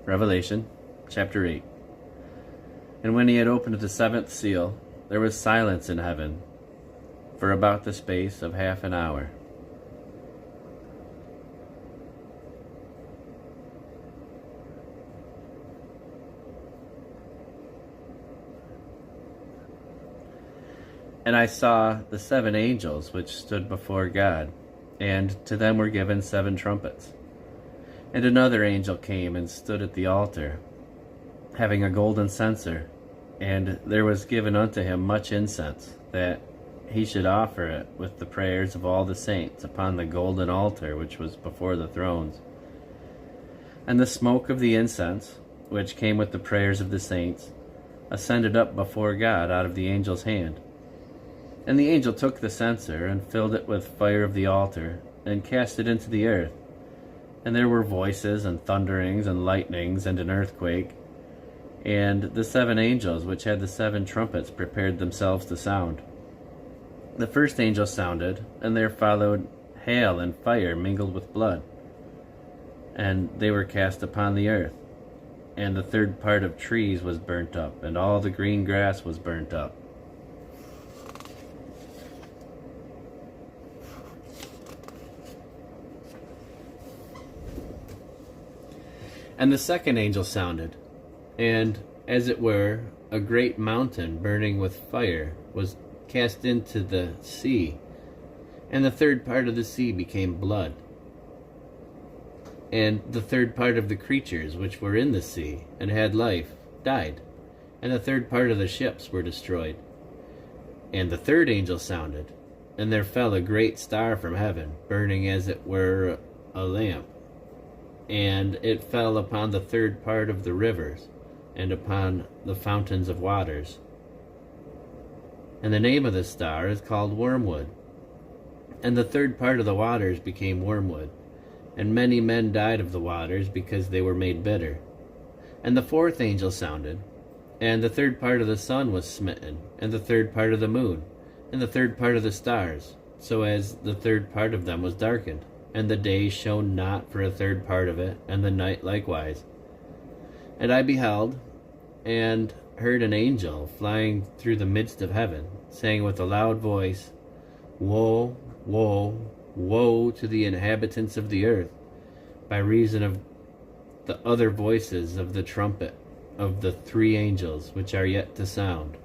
Revelation chapter 8. And when he had opened the seventh seal, there was silence in heaven for about the space of half an hour. And I saw the seven angels which stood before God, and to them were given seven trumpets. And another angel came and stood at the altar, having a golden censer, and there was given unto him much incense, that he should offer it with the prayers of all the saints upon the golden altar which was before the thrones. And the smoke of the incense, which came with the prayers of the saints, ascended up before God out of the angel's hand. And the angel took the censer, and filled it with fire of the altar, and cast it into the earth. And there were voices, and thunderings, and lightnings, and an earthquake. And the seven angels which had the seven trumpets prepared themselves to sound. The first angel sounded, and there followed hail and fire mingled with blood. And they were cast upon the earth. And the third part of trees was burnt up, and all the green grass was burnt up. And the second angel sounded, and, as it were, a great mountain burning with fire was cast into the sea, and the third part of the sea became blood. And the third part of the creatures which were in the sea and had life died, and the third part of the ships were destroyed. And the third angel sounded, and there fell a great star from heaven, burning as it were a lamp. And it fell upon the third part of the rivers, and upon the fountains of waters. And the name of the star is called Wormwood. And the third part of the waters became wormwood, and many men died of the waters, because they were made bitter. And the fourth angel sounded, and the third part of the sun was smitten, and the third part of the moon, and the third part of the stars, so as the third part of them was darkened. And the day shone not for a third part of it, and the night likewise. And I beheld, and heard an angel flying through the midst of heaven, saying with a loud voice, Woe, woe, woe to the inhabitants of the earth, by reason of the other voices of the trumpet of the three angels which are yet to sound.